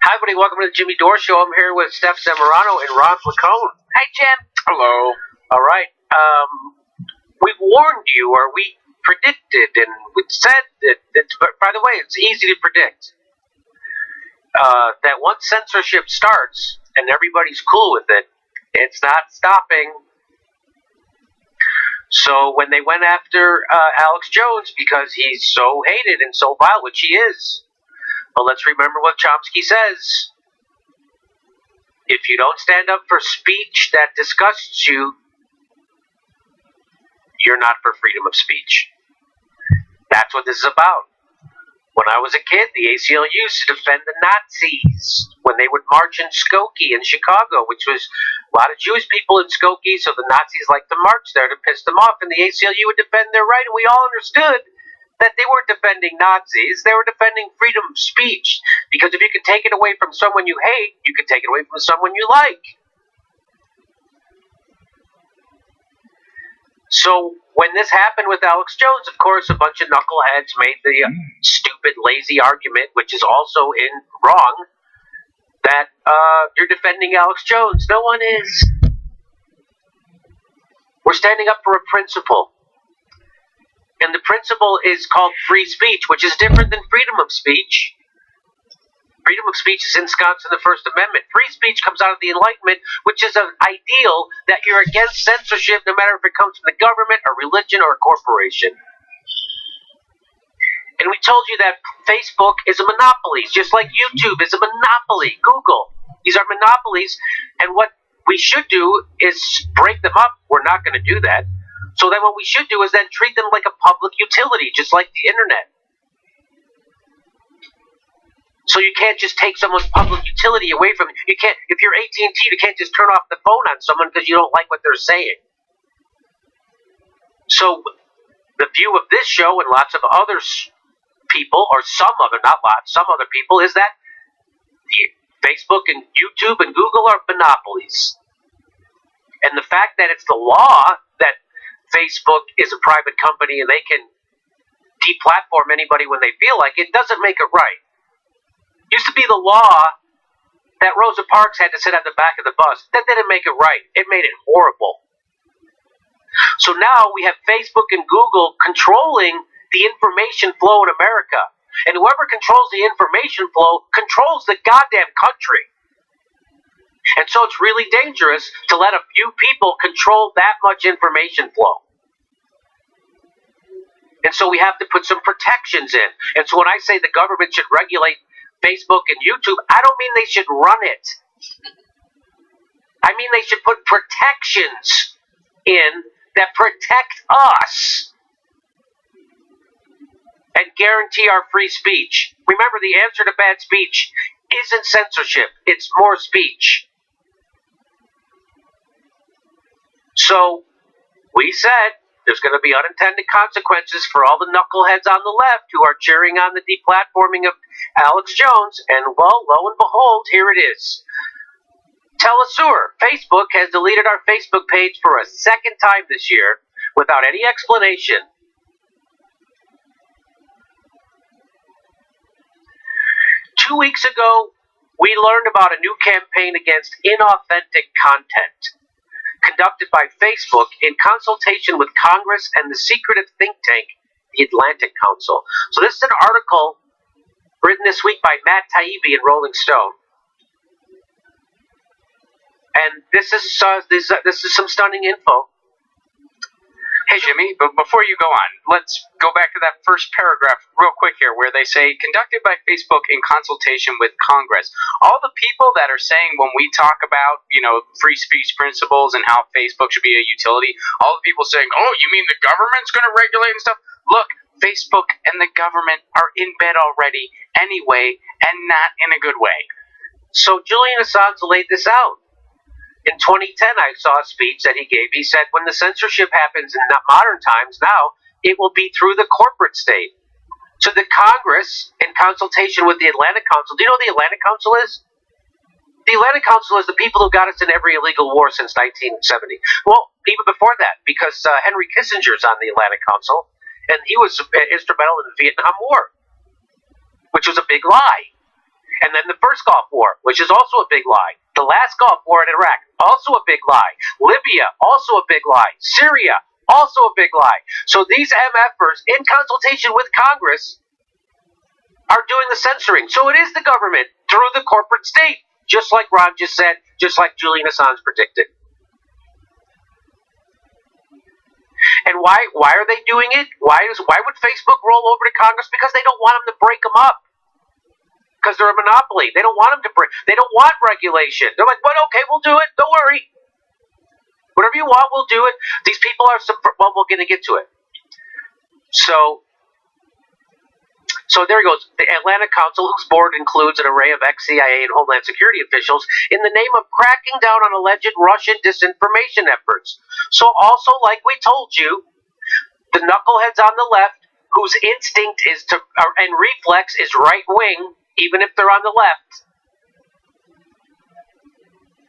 Hi, everybody. Welcome to the Jimmy Dore Show. I'm here with Steph Zamorano and Ron Placone. Hi, Jim. Hello. All right. We warned you, or we predicted, and we said that by the way, it's easy to predict, that once censorship starts and everybody's cool with it, it's not stopping. So when they went after Alex Jones because he's so hated and so vile, which he is, well, let's remember what Chomsky says. If you don't stand up for speech that disgusts you, you're not for freedom of speech. That's what this is about. When I was a kid, the ACLU used to defend the Nazis when they would march in Skokie in Chicago, which was a lot of Jewish people in Skokie, so the Nazis liked to march there to piss them off, and the ACLU would defend their right, and we all understood that they weren't defending Nazis, they were defending freedom of speech, because if you can take it away from someone you hate, you can take it away from someone you like. So when this happened with Alex Jones, of course, a bunch of knuckleheads made the stupid, lazy argument, which is also wrong, that you're defending Alex Jones. No one is. We're standing up for a principle. And the principle is called free speech, which is different than freedom of speech. Freedom of speech is ensconced in the First Amendment. Free speech comes out of the Enlightenment, which is an ideal that you're against censorship, no matter if it comes from the government, a religion, or a corporation. And we told you that Facebook is a monopoly, just like YouTube is a monopoly, Google. These are monopolies, and what we should do is break them up. We're not going to do that. So then what we should do is then treat them like a public utility, just like the internet. So you can't just take someone's public utility away from you. You can't, if you're AT&T, you can't just turn off the phone on someone because you don't like what they're saying. So the view of this show and lots of other people, or some other, not lots, some other people, is that Facebook and YouTube and Google are monopolies. And the fact that it's the law that Facebook is a private company and they can deplatform anybody when they feel like it doesn't make it right. Used to be the law that Rosa Parks had to sit on the back of the bus. That didn't make it right. It made it horrible. So now we have Facebook and Google controlling the information flow in America. And whoever controls the information flow controls the goddamn country. And so it's really dangerous to let a few people control that much information flow. And so we have to put some protections in. And so when I say the government should regulate Facebook and YouTube, I don't mean they should run it. I mean they should put protections in that protect us and guarantee our free speech. Remember, the answer to bad speech isn't censorship, it's more speech. So we said there's going to be unintended consequences for all the knuckleheads on the left who are cheering on the deplatforming of Alex Jones, and well, lo and behold, here it is. Telesur, Facebook has deleted our Facebook page for a second time this year without any explanation. Two weeks ago, we learned about a new campaign against inauthentic content conducted by Facebook in consultation with Congress and the secretive think tank, the Atlantic Council. So this is an article written this week by Matt Taibbi in Rolling Stone. And this is some stunning info. Hey, Jimmy, but before you go on, let's go back to that first paragraph real quick here where they say, conducted by Facebook in consultation with Congress. All the people that are saying when we talk about, free speech principles and how Facebook should be a utility, all the people saying, oh, you mean the government's going to regulate and stuff? Look, Facebook and the government are in bed already anyway, and not in a good way. So Julian Assange laid this out. In 2010, I saw a speech that he gave. He said, when the censorship happens in modern times now, it will be through the corporate state. So the Congress, in consultation with the Atlantic Council, do you know what the Atlantic Council is? The Atlantic Council is the people who got us in every illegal war since 1970. Well, even before that, because Henry Kissinger's on the Atlantic Council, and he was instrumental in the Vietnam War, which was a big lie. And then the first Gulf War, which is also a big lie. The last Gulf War in Iraq, also a big lie. Libya, also a big lie. Syria, also a big lie. So these MFers, in consultation with Congress, are doing the censoring. So it is the government through the corporate state, just like Ron just said, just like Julian Assange predicted. And why are they doing it? Why would Facebook roll over to Congress? Because they don't want them to break them up. Because they're a monopoly. They don't want them to break. They don't want regulation. They're like, well, okay, we'll do it. Don't worry. Whatever you want, we'll do it. These people are, well, we're going to get to it. So there he goes. The Atlanta Council, whose board includes an array of ex-CIA and Homeland Security officials, in the name of cracking down on alleged Russian disinformation efforts. So also, like we told you, the knuckleheads on the left, whose instinct is to, and reflex is right wing, even if they're on the left.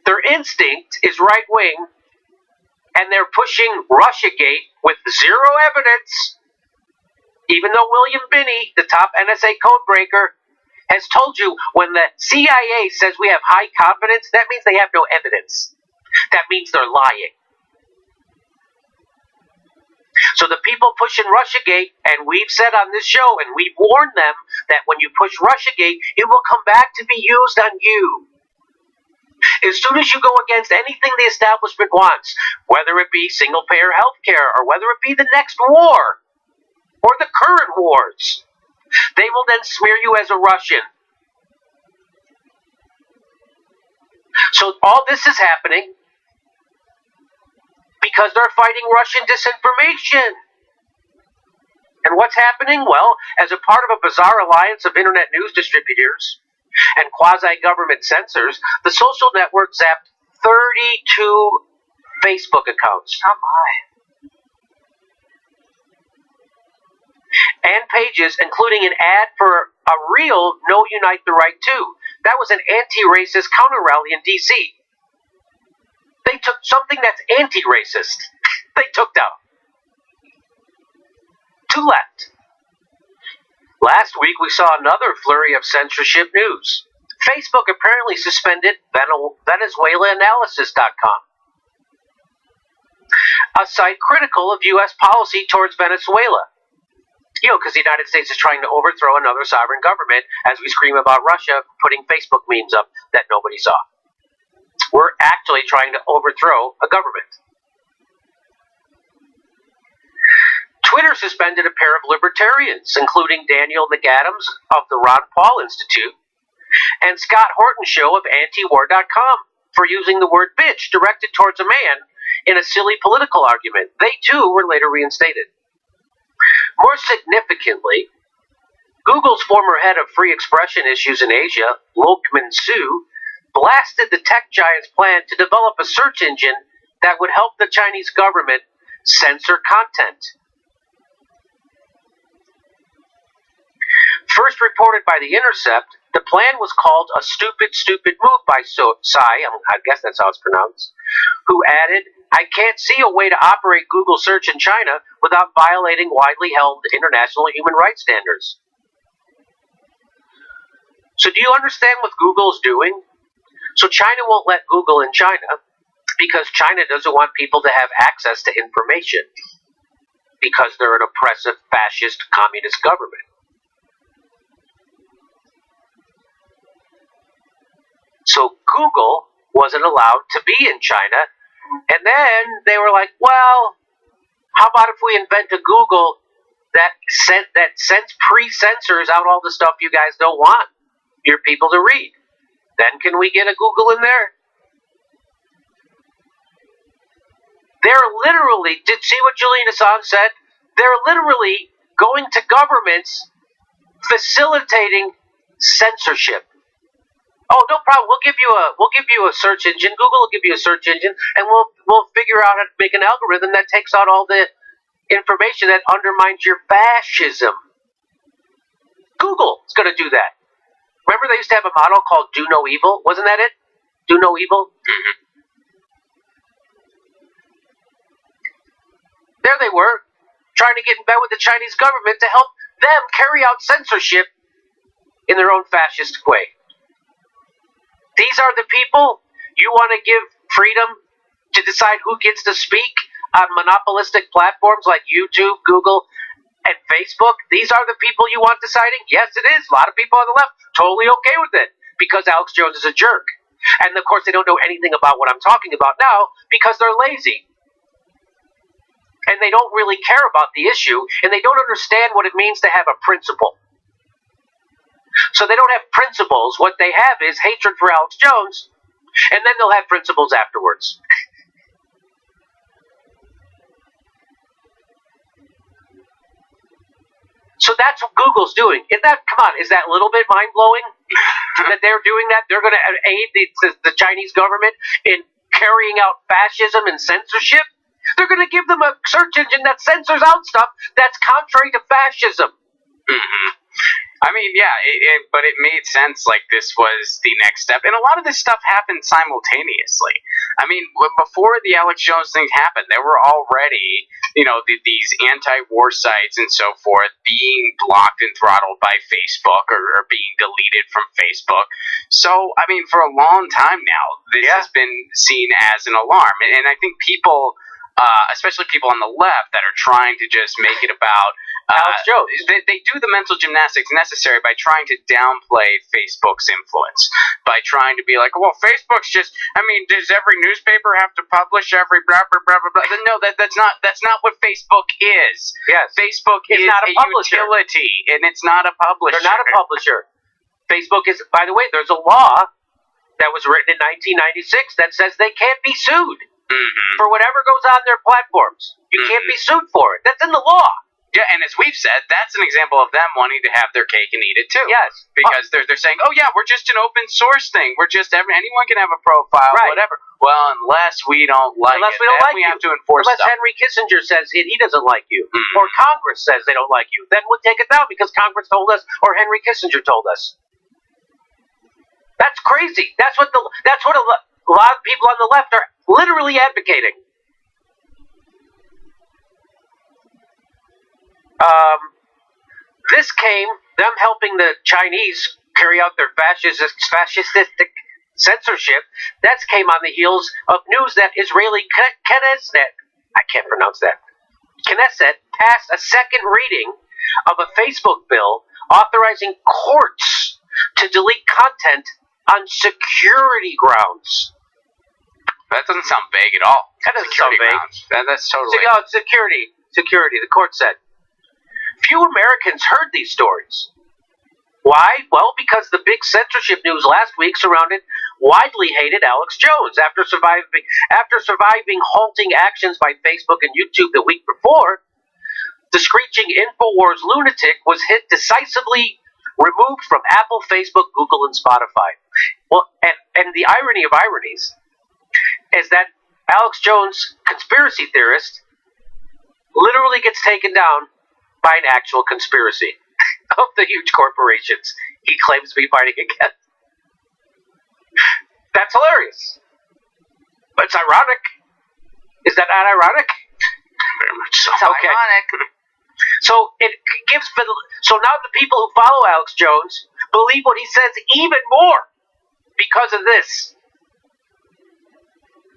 Their instinct is right wing, and they're pushing Russiagate with zero evidence. Even though William Binney, the top NSA codebreaker, has told you when the CIA says we have high confidence, that means they have no evidence. That means they're lying. So the people pushing Russiagate, and we've said on this show, and we've warned them that when you push Russiagate, it will come back to be used on you. As soon as you go against anything the establishment wants, whether it be single-payer health care, or whether it be the next war, or the current wars, they will then smear you as a Russian. So all this is happening because they're fighting Russian disinformation. And what's happening? Well, as a part of a bizarre alliance of internet news distributors and quasi-government censors, the social network zapped 32 Facebook accounts. Oh my. And pages, including an ad for a real No Unite the Right too. That was an anti-racist counter-rally in D.C. They took something that's anti-racist. They took down. To left. Last week we saw another flurry of censorship news. Facebook apparently suspended VenezuelaAnalysis.com, a site critical of U.S. policy towards Venezuela. Because the United States is trying to overthrow another sovereign government as we scream about Russia putting Facebook memes up that nobody saw. We're actually trying to overthrow a government. Twitter suspended a pair of libertarians, including Daniel McAdams of the Ron Paul Institute and Scott Horton Show of antiwar.com for using the word bitch directed towards a man in a silly political argument. They too were later reinstated. More significantly, Google's former head of free expression issues in Asia, Lokman Su, blasted the tech giant's plan to develop a search engine that would help the Chinese government censor content. First reported by The Intercept, the plan was called a stupid move by Tsai, I guess that's how it's pronounced, who added, I can't see a way to operate Google search in China without violating widely held international human rights standards. So do you understand what Google's doing? So China won't let Google in China because China doesn't want people to have access to information because they're an oppressive, fascist, communist government. So Google wasn't allowed to be in China. And then they were like, well, how about if we invent a Google that pre-censors out all the stuff you guys don't want your people to read? Then can we get a Google in there? They're literally, see what Julian Assange said? They're literally going to governments facilitating censorship. Oh, no problem. We'll give you a search engine. Google will give you a search engine, and we'll figure out how to make an algorithm that takes out all the information that undermines your fascism. Google is going to do that. Remember they used to have a motto called "Do No Evil"? Wasn't that it? Do no evil. Mm-hmm. There they were, trying to get in bed with the Chinese government to help them carry out censorship in their own fascist way. these are the people you want to give freedom to decide who gets to speak on monopolistic platforms like YouTube, Google, and Facebook? These are the people you want deciding? Yes, it is. A lot of people on the left totally okay with it because Alex Jones is a jerk. And of course, they don't know anything about what I'm talking about now because they're lazy. And they don't really care about the issue, and they don't understand what it means to have a principle. So they don't have principles. What they have is hatred for Alex Jones, and then they'll have principles afterwards. So that's what Google's doing. Is that a little bit mind-blowing that they're doing that? They're going to aid the Chinese government in carrying out fascism and censorship? They're going to give them a search engine that censors out stuff that's contrary to fascism. Mm-hmm. I mean, yeah, but it made sense, like, this was the next step. And a lot of this stuff happened simultaneously. I mean, before the Alex Jones thing happened, there were already, these anti-war sites and so forth being blocked and throttled by Facebook or being deleted from Facebook. So, I mean, for a long time now, this has been seen as an alarm. And I think people... especially people on the left that are trying to just make it about Alex Jones. They do the mental gymnastics necessary by trying to downplay Facebook's influence, by trying to be like, well, Facebook's just, I mean, does every newspaper have to publish every blah, blah, blah, blah, blah? No, that's not what Facebook is. Yes. Facebook is not a publisher. utility, and it's not a publisher. They're not a publisher. Facebook is, by the way, there's a law that was written in 1996 that says they can't be sued. Mm-hmm. For whatever goes on their platforms. You can't be sued for it. That's in the law. Yeah, and as we've said, that's an example of them wanting to have their cake and eat it too. Yes. Because they're saying, oh yeah, we're just an open source thing. We're just, anyone can have a profile, right. Whatever. Well, unless we don't like it, then we have to enforce unless stuff. Henry Kissinger says he doesn't like you, Mm-hmm. or Congress says they don't like you, then we'll take it down because Congress told us, or Henry Kissinger told us. That's crazy. That's what a lot of people on the left are literally advocating. This came, them helping the Chinese carry out their fascistic censorship, that came on the heels of news that Israeli Knesset passed a second reading of a Facebook bill authorizing courts to delete content on security grounds. That doesn't sound vague at all. That doesn't sound vague. That's totally... Security, the court said. Few Americans heard these stories. Why? Well, because the big censorship news last week surrounded widely hated Alex Jones after surviving halting actions by Facebook and YouTube the week before. The screeching InfoWars lunatic was decisively removed from Apple, Facebook, Google, and Spotify. Well, and the irony of ironies is that Alex Jones, conspiracy theorist, literally gets taken down by an actual conspiracy of the huge corporations he claims to be fighting against. That's hilarious. But it's ironic. Is that not ironic? Very much so. It's ironic. So now the people who follow Alex Jones believe what he says even more because of this.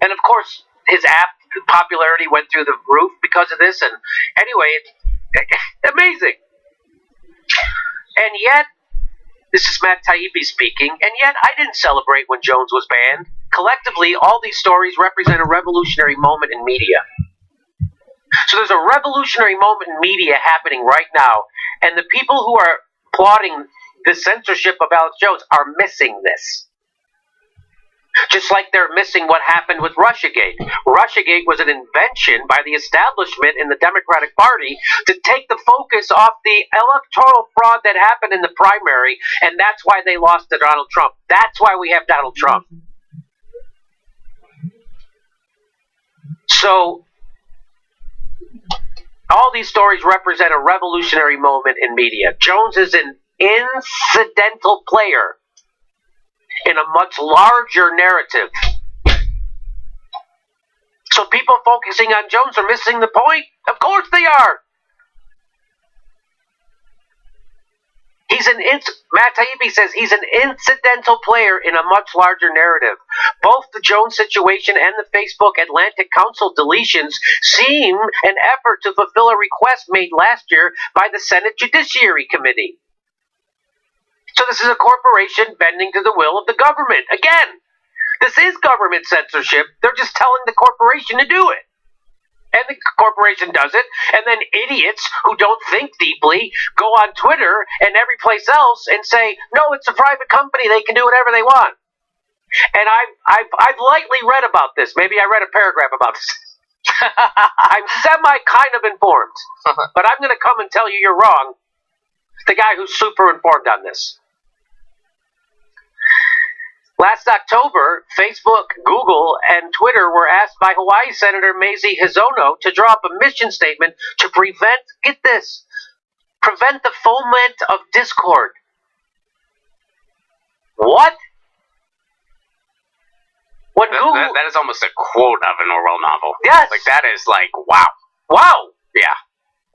And of course, his app popularity went through the roof because of this. And anyway, it's amazing. And yet, this is Matt Taibbi speaking, and yet I didn't celebrate when Jones was banned. Collectively, all these stories represent a revolutionary moment in media. So there's a revolutionary moment in media happening right now, and the people who are applauding the censorship of Alex Jones are missing this. Just like they're missing what happened with Russiagate. Russiagate was an invention by the establishment in the Democratic Party to take the focus off the electoral fraud that happened in the primary, and that's why they lost to Donald Trump. That's why we have Donald Trump. So, all these stories represent a revolutionary moment in media. Jones is an incidental player in a much larger narrative. So people focusing on Jones are missing the point? Of course they are. Matt Taibbi says he's an incidental player in a much larger narrative. Both the Jones situation and the Facebook Atlantic Council deletions seem an effort to fulfill a request made last year by the Senate Judiciary Committee. So this is a corporation bending to the will of the government. Again, this is government censorship. They're just telling the corporation to do it. And the corporation does it, and then idiots who don't think deeply go on Twitter and every place else and say, no, it's a private company, they can do whatever they want. And I've lightly read about this. Maybe I read a paragraph about this. I'm kind of informed, but I'm going to come and tell you you're wrong. The guy who's super informed on this. Last October, Facebook, Google, and Twitter were asked by Hawaii Senator Mazie Hizono to draw up a mission statement to prevent the foment of discord. What? When Google... That is almost a quote of an Orwell novel. Yes. Like, that is like, wow. Wow. Yeah.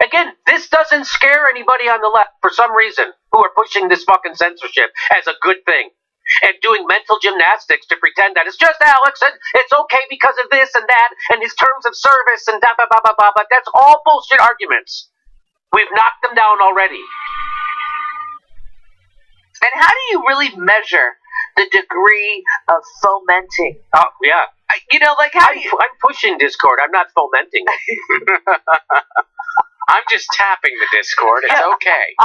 Again, this doesn't scare anybody on the left for some reason who are pushing this fucking censorship as a good thing. And doing mental gymnastics to pretend that it's just Alex and it's okay because of this and that and his terms of service and blah, blah, blah, blah, blah. But that's all bullshit arguments. We've knocked them down already. And how do you really measure the degree of fomenting? Oh, yeah. I'm pushing Discord. I'm not fomenting. I'm just tapping the Discord. It's okay.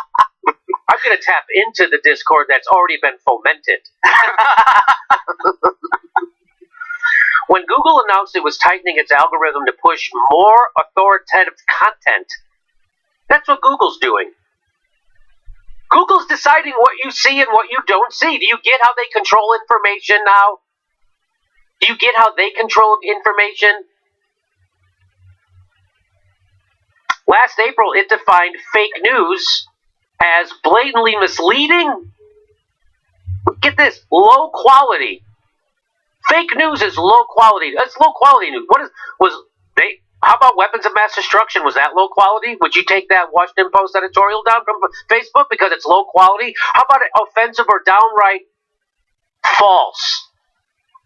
I'm going to tap into the Discord that's already been fomented. When Google announced it was tightening its algorithm to push more authoritative content, that's what Google's doing. Google's deciding what you see and what you don't see. Do you get how they control information now? Do you get how they control information? Last April, it defined fake news as blatantly misleading. Get this, low quality. Fake news is low quality. That's low quality news. How about weapons of mass destruction? Was that low quality? Would you take that Washington Post editorial down from Facebook because it's low quality? How about it offensive or downright false?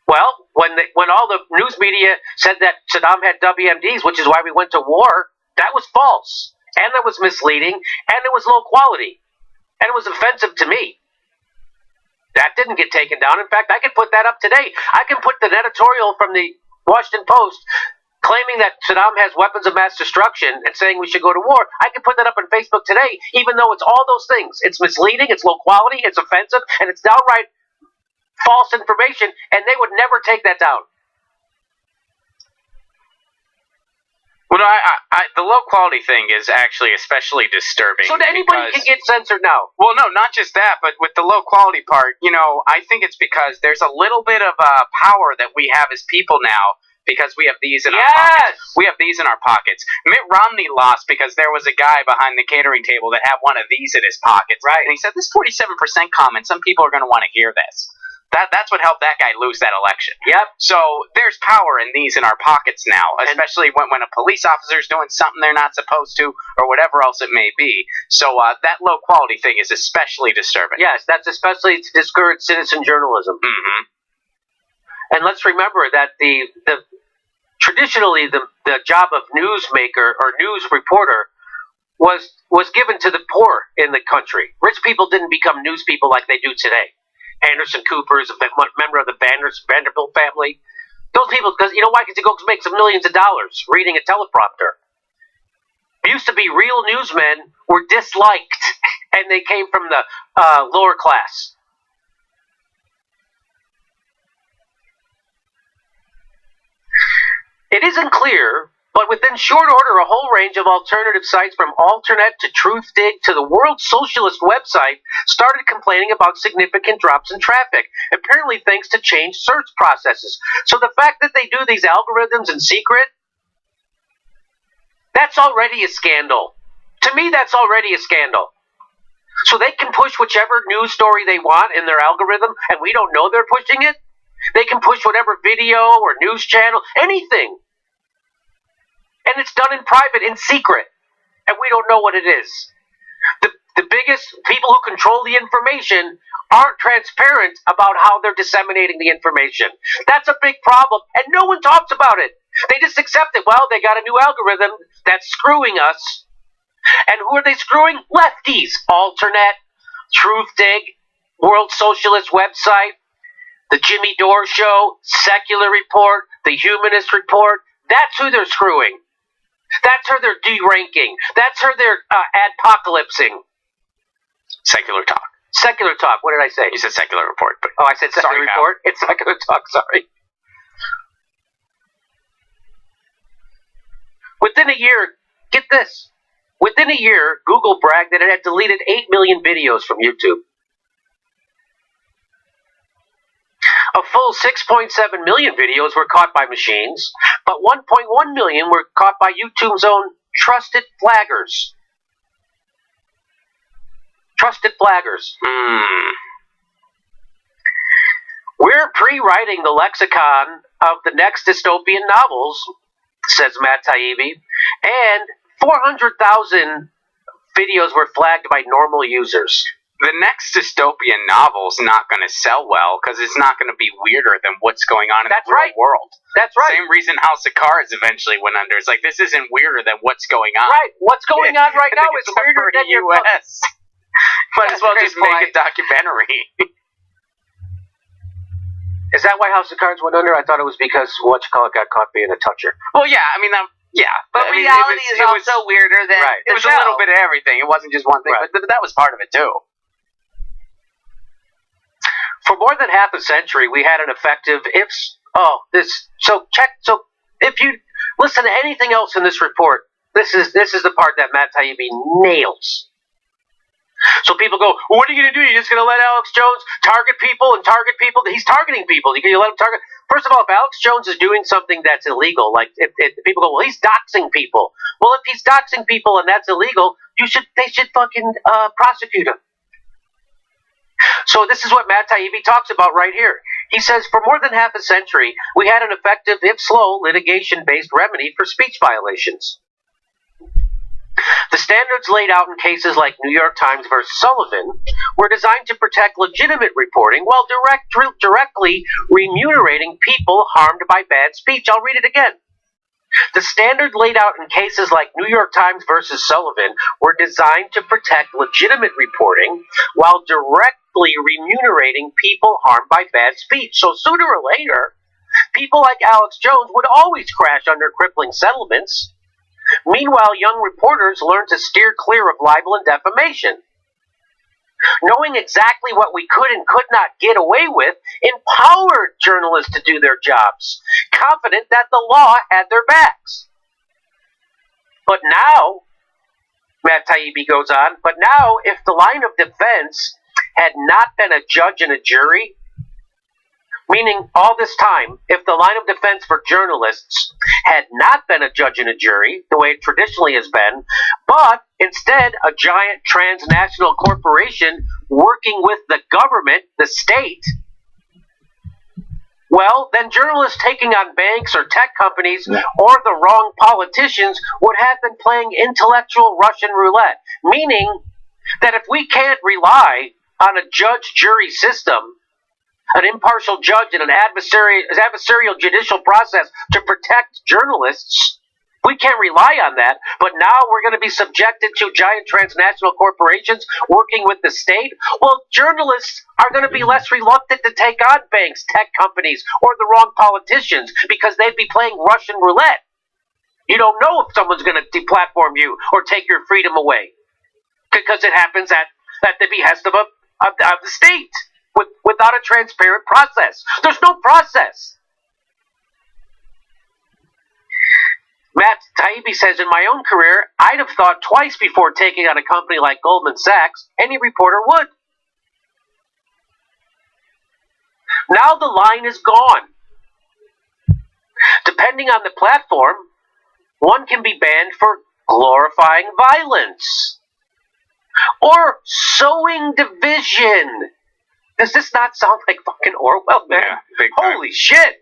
Well, when all the news media said that Saddam had WMDs, which is why we went to war, that was false, and that was misleading, and it was low quality, and it was offensive to me. That didn't get taken down. In fact, I can put that up today. I can put the editorial from the Washington Post claiming that Saddam has weapons of mass destruction and saying we should go to war. I can put that up on Facebook today, even though it's all those things. It's misleading, it's low quality, it's offensive, and it's downright false information, and they would never take that down. Well, no, the low quality thing is actually especially disturbing. So anybody can get censored now. Well, no, not just that, but with the low quality part, I think it's because there's a little bit of power that we have as people now because we have these in our pockets. We have these in our pockets. Mitt Romney lost because there was a guy behind the catering table that had one of these in his pockets. Right. And he said, this 47% comment, some people are going to want to hear this. That's what helped that guy lose that election. Yep. So there's power in these in our pockets now, especially when a police officer's doing something they're not supposed to or whatever else it may be. So that low quality thing is especially disturbing. Yes, that's especially to discourage citizen journalism. Mm-hmm. And let's remember that traditionally the job of newsmaker or news reporter was given to the poor in the country. Rich people didn't become news people like they do today. Anderson Cooper is a member of the Vanderbilt family. Those people, because you know why? Because he goes make some millions of dollars reading a teleprompter. Used to be real newsmen were disliked, and they came from the lower class. It isn't clear, but within short order, a whole range of alternative sites from Alternet to TruthDig to the World Socialist website started complaining about significant drops in traffic, apparently thanks to changed search processes. So the fact that they do these algorithms in secret, that's already a scandal. To me, that's already a scandal. So they can push whichever news story they want in their algorithm, and we don't know they're pushing it. They can push whatever video or news channel, anything. And it's done in private, in secret. And we don't know what it is. the biggest people who control the information aren't transparent about how they're disseminating the information. That's a big problem, and no one talks about it. They just accept it. Well, they got a new algorithm that's screwing us. And who are they screwing? Lefties. Alternet, Truthdig, World Socialist Website, the Jimmy Dore Show, Secular Report, the Humanist Report. That's who they're screwing. That's who they're deranking. That's who they're adpocalypsing. Secular talk. Secular talk. What did I say? You said secular report. But I said secular report. It's secular talk. Sorry. Within a year, get this. Within a year, Google bragged that it had deleted 8 million videos from YouTube. A full 6.7 million videos were caught by machines, but 1.1 million were caught by YouTube's own trusted flaggers. Trusted flaggers. We're pre-writing the lexicon of the next dystopian novels, says Matt Taibbi, and 400,000 videos were flagged by normal users. The next dystopian novel's not going to sell well because it's not going to be weirder than what's going on in the real world. That's right. Same reason House of Cards eventually went under. It's like, this isn't weirder than what's going on. Right. What's going on right now is weirder than the U.S. Might as well just make a documentary. Is that why House of Cards went under? I thought it was because whatchamacallit got caught being a toucher. Well, yeah. I mean, But reality is also weirder than right. It was a little bit of everything. It wasn't just one thing, right. but that was part of it too. For more than half a century, we had an effective So if you listen to anything else in this report, this is the part that Matt Taibbi nails. So people go, well, what are you going to do? You're just going to let Alex Jones target people and target people? He's targeting people. You let him target. First of all, if Alex Jones is doing something that's illegal, like if people go, well, he's doxing people. Well, if he's doxing people and that's illegal, they should fucking prosecute him. So this is what Matt Taibbi talks about right here. He says, for more than half a century, we had an effective, if slow, litigation-based remedy for speech violations. The standards laid out in cases like New York Times versus Sullivan were designed to protect legitimate reporting while directly remunerating people harmed by bad speech. I'll read it again. The standards laid out in cases like New York Times versus Sullivan were designed to protect legitimate reporting while directly remunerating people harmed by bad speech. So sooner or later, people like Alex Jones would always crash under crippling settlements. Meanwhile, young reporters learned to steer clear of libel and defamation. Knowing exactly what we could and could not get away with empowered journalists to do their jobs, confident that the law had their backs. But now, Matt Taibbi goes on, but now if the line of defense had not been a judge and a jury, meaning all this time, if the line of defense for journalists had not been a judge and a jury, the way it traditionally has been, but instead a giant transnational corporation working with the government, the state, well, then journalists taking on banks or tech companies or the wrong politicians would have been playing intellectual Russian roulette, meaning that if we can't rely on a judge-jury system, an impartial judge and an adversarial judicial process to protect journalists, we can't rely on that, but now we're going to be subjected to giant transnational corporations working with the state. Well, journalists are going to be less reluctant to take on banks, tech companies, or the wrong politicians because they'd be playing Russian roulette. You don't know if someone's going to deplatform you or take your freedom away because it happens at the behest of the state. Without a transparent process. There's no process. Matt Taibbi says, in my own career, I'd have thought twice before taking on a company like Goldman Sachs. Any reporter would. Now the line is gone. Depending on the platform, one can be banned for glorifying violence or sowing division. Does this not sound like fucking Orwell, man? Yeah, holy shit.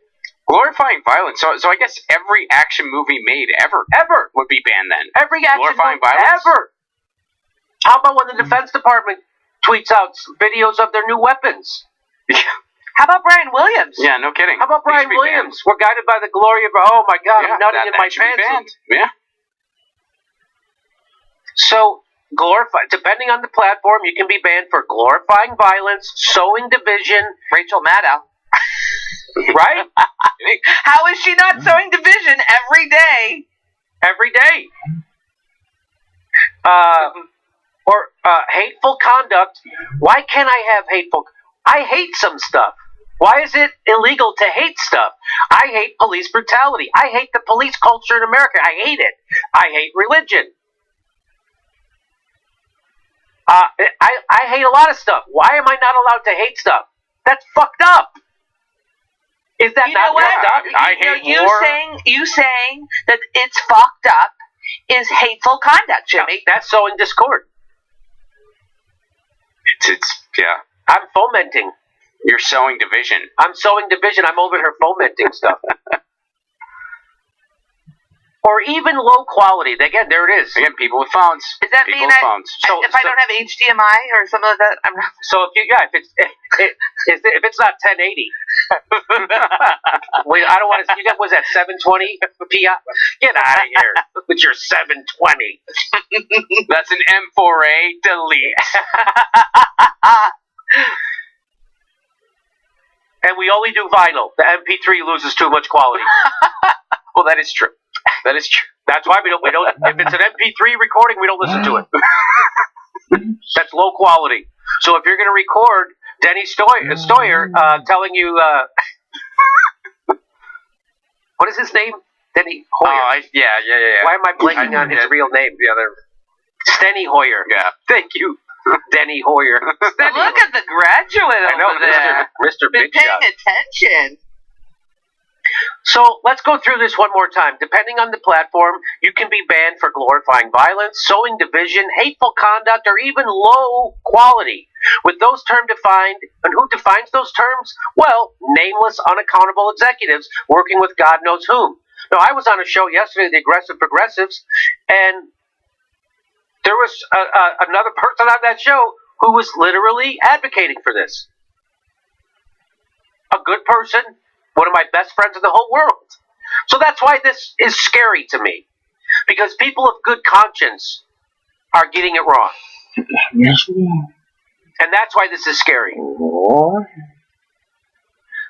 Glorifying violence. So I guess every action movie made ever would be banned then. Every action glorifying movie violence? ever. How about when the Defense Department tweets out videos of their new weapons? How about Brian Williams? Yeah, no kidding. How about Brian Williams? We're guided by the glory of, oh my God, I'm nutting in my pants. Yeah. So, depending on the platform, you can be banned for glorifying violence, sowing division. Rachel Maddow. Right? How is she not sowing division every day? Every day. Or hateful conduct. Why can't I have hateful? I hate some stuff. Why is it illegal to hate stuff? I hate police brutality. I hate the police culture in America. I hate it. I hate religion. I hate a lot of stuff. Why am I not allowed to hate stuff? That's fucked up. Is that not fucked up? I hate war. You saying that it's fucked up is hateful conduct, Jimmy. That's sowing discord. It's yeah. I'm fomenting. You're sowing division. I'm sowing division. I'm over here fomenting stuff. Or even low quality. Again, there it is. Again, people with phones. Does that people mean with phones. if I don't have HDMI or something like that, I'm not. So if it's not 1080, wait, I don't want to. You got was that 720 p? Get out of here with your 720. That's an M4A delete. And we only do vinyl. The MP3 loses too much quality. Well, that is true. That is true. That's why we don't. If it's an MP3 recording, we don't listen to it. That's low quality. So if you're going to record Denny Stoyer telling you, what is his name? Denny Hoyer. Yeah. Why am I blanking on his real name? The other Steny Hoyer. Yeah. Thank you, Denny Hoyer. Look at the graduate over there. Mr. Been Big paying Shot. attention. So let's go through this one more time. Depending on the platform, you can be banned for glorifying violence, sowing division, hateful conduct, or even low quality. With those terms defined, and who defines those terms? Well, nameless, unaccountable executives working with God knows whom. Now, I was on a show yesterday, The Aggressive Progressives, and there was another person on that show who was literally advocating for this. A good person. One of my best friends in the whole world. So that's why this is scary to me. Because people of good conscience are getting it wrong. Yes, we are. And that's why this is scary.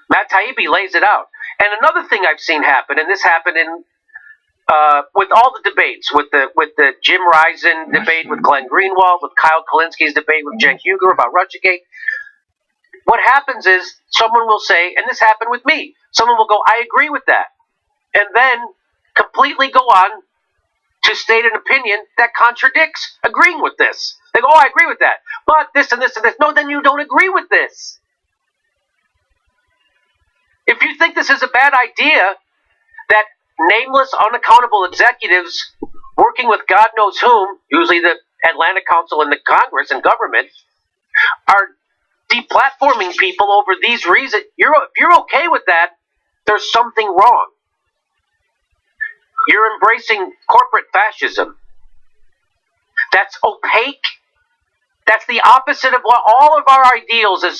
Matt Taibbi lays it out. And another thing I've seen happen, and this happened in with all the debates, with the Jim Risen debate with Glenn Greenwald, with Kyle Kalinski's debate with Jen Huger about Russiagate. What happens is someone will say, and this happened with me, someone will go, I agree with that. And then completely go on to state an opinion that contradicts agreeing with this. They go, oh, I agree with that. But this and this and this. No, then you don't agree with this. If you think this is a bad idea, that nameless, unaccountable executives working with God knows whom, usually the Atlanta Council and the Congress and government, are deplatforming people over these reasons. If you're okay with that, there's something wrong. You're embracing corporate fascism. That's opaque. That's the opposite of what all of our ideals as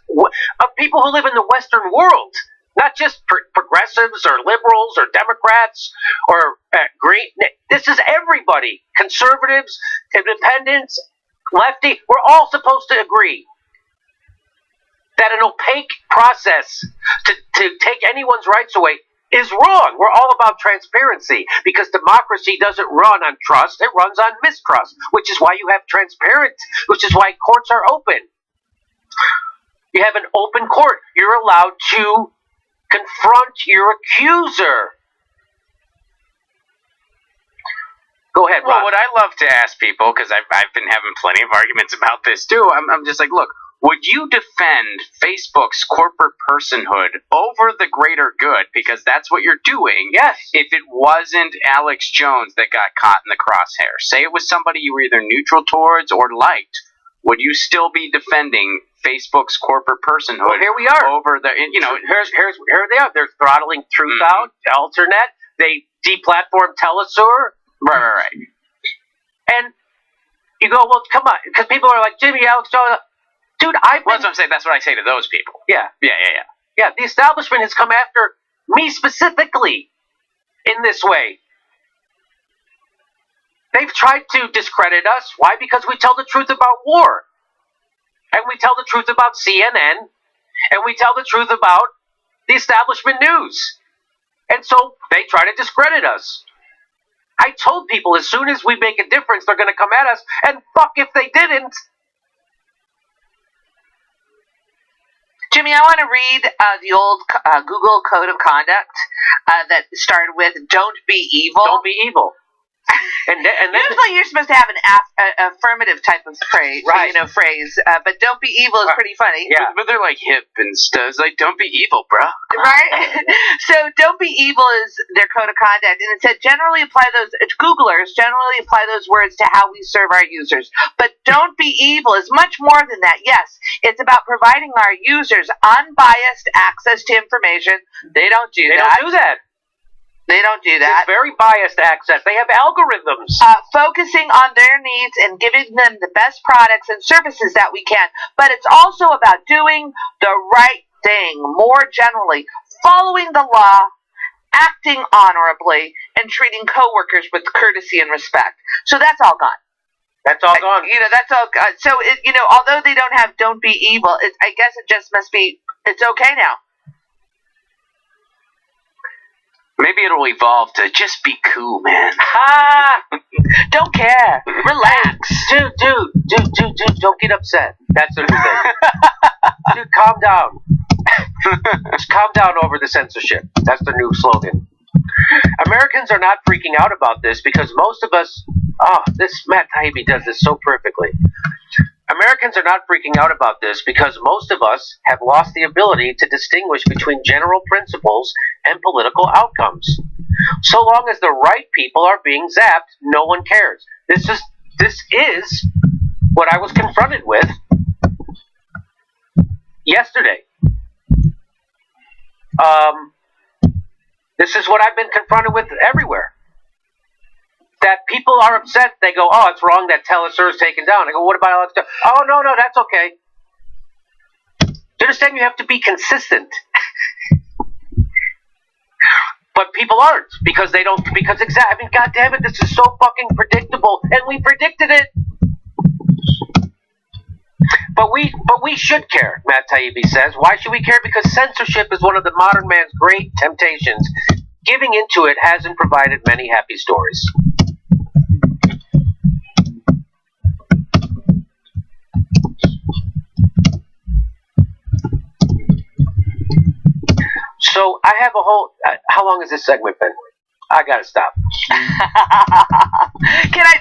of people who live in the Western world. Not just progressives or liberals or Democrats or green. This is everybody. Conservatives, independents, lefty. We're all supposed to agree that an opaque process to take anyone's rights away is wrong. We're all about transparency because democracy doesn't run on trust, it runs on mistrust, which is why you have transparency, which is why courts are open. You have an open court. You're allowed to confront your accuser. Go ahead, Ron. Well, what I love to ask people, because I've been having plenty of arguments about this too, I'm just like, look, would you defend Facebook's corporate personhood over the greater good? Because that's what you're doing. Yes. If it wasn't Alex Jones that got caught in the crosshair, say it was somebody you were either neutral towards or liked, would you still be defending Facebook's corporate personhood? Well, here we are. Over the, here they are. They're throttling Truth Out, Alternet. They deplatformed Telesur. Right. And You go, well, come on, because people are like, Jimmy, Alex Jones. Dude, Well, that's what I'm saying. That's what I say to those people. Yeah. Yeah. Yeah, the establishment has come after me specifically in this way. They've tried to discredit us. Why? Because we tell the truth about war. And we tell the truth about CNN. And we tell the truth about the establishment news. And so they try to discredit us. I told people as soon as we make a difference, they're going to come at us. And fuck if they didn't. Jimmy, I want to read the old Google Code of Conduct that started with "Don't be evil." Don't be evil. And then Usually you're supposed to have an affirmative type of phrase, right. Phrase, but "Don't be evil" is pretty funny. Yeah. But they're like hip and stuff. It's like, don't be evil, bruh. Right? So "Don't be evil" is their code of conduct, and it said Googlers generally apply those words to how we serve our users. But "Don't be evil" is much more than that. Yes, it's about providing our users unbiased access to information. They don't do that. They don't do that. It's very biased access. They have algorithms. Focusing on their needs and giving them the best products and services that we can. But it's also about doing the right thing, more generally, following the law, acting honorably, and treating coworkers with courtesy and respect. So that's all gone. That's all gone. That's all gone. So, although they don't have "Don't be evil," I guess it just must be, it's okay now. Maybe it'll evolve to just be cool, man. Don't care. Relax. Dude, don't get upset. That's the new thing. Dude, calm down. Just calm down over the censorship. That's the new slogan. Americans are not freaking out about this because most of us... Matt Taibbi does this so perfectly. Americans are not freaking out about this because most of us have lost the ability to distinguish between general principles and political outcomes. So long as the right people are being zapped, no one cares. This is what I was confronted with yesterday. This is what I've been confronted with everywhere. That people are upset. They go, oh, it's wrong that Telesur is taken down. I go, what about all that stuff? Oh, no, that's okay. Do you understand? You have to be consistent. But people aren't because they don't. Because exactly. God damn it, this is so fucking predictable, and we predicted it. But we should care. Matt Taibbi says. Why should we care? Because censorship is one of the modern man's great temptations. Giving into it hasn't provided many happy stories. So I have a whole... how long has this segment been? I gotta stop.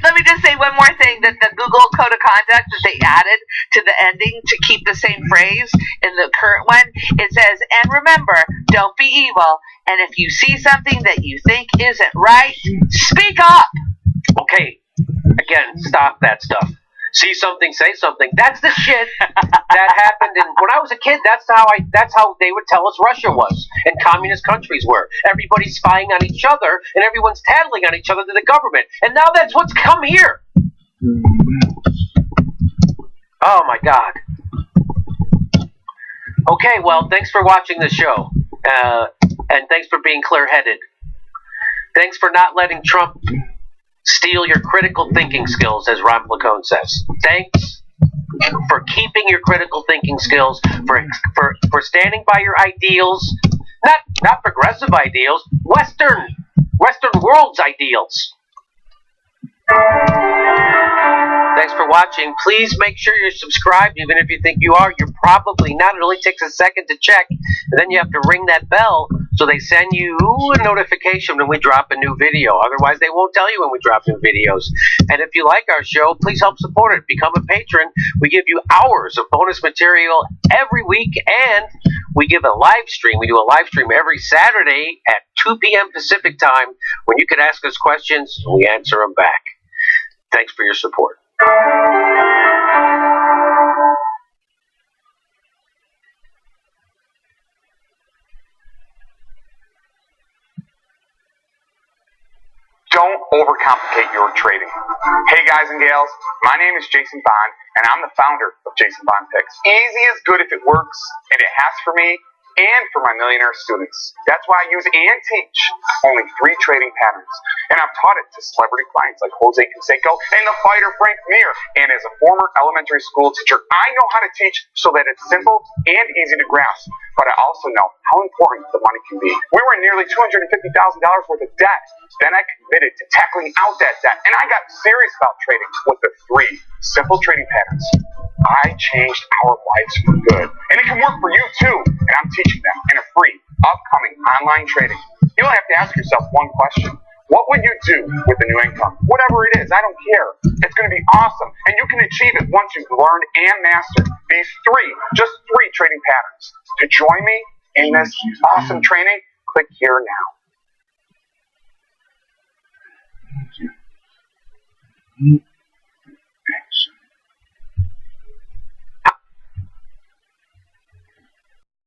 Let me just say one more thing, that the Google Code of Conduct that they added to the ending to keep the same phrase in the current one, it says, and remember, don't be evil, and if you see something that you think isn't right, speak up. Okay, again, stop that stuff. See something, say something. That's the shit that happened. And when I was a kid, that's how they would tell us Russia was and communist countries were. Everybody's spying on each other and everyone's tattling on each other to the government. And now that's what's come here. Oh my God. Okay, well, thanks for watching the show. And thanks for being clear-headed. Thanks for not letting Trump steal your critical thinking skills, as Ron Placone says. Thanks for keeping your critical thinking skills, for standing by your ideals, not progressive ideals, Western world's ideals. Thanks for watching. Please make sure you're subscribed. Even if you think you are, you're probably not. It only takes a second to check, and then you have to ring that bell so they send you a notification when we drop a new video. Otherwise, they won't tell you when we drop new videos. And if you like our show, please help support it. Become a patron. We give you hours of bonus material every week, and we give a live stream. We do a live stream every Saturday at 2 p.m. Pacific time when you can ask us questions and we answer them back. Thanks for your support. Don't overcomplicate your trading. Hey guys and gals, my name is Jason Bond, and I'm the founder of Jason Bond Picks. Easy is good if it works, and it has for me and for my millionaire students. That's why I use and teach only 3 trading patterns. And I've taught it to celebrity clients like Jose Canseco and the fighter Frank Mir. And as a former elementary school teacher, I know how to teach so that it's simple and easy to grasp. But I also know how important the money can be. We were in nearly $250,000 worth of debt. Then I committed to tackling out that debt. And I got serious about trading with the 3 simple trading patterns. I changed our lives for good. And it can work for you too. And I'm teaching them in a free, upcoming online training. You'll have to ask yourself one question. What would you do with the new income? Whatever it is, I don't care. It's going to be awesome. And you can achieve it once you've learned and mastered these 3, just 3 trading patterns. To join me in this awesome training, click here now. Thank you.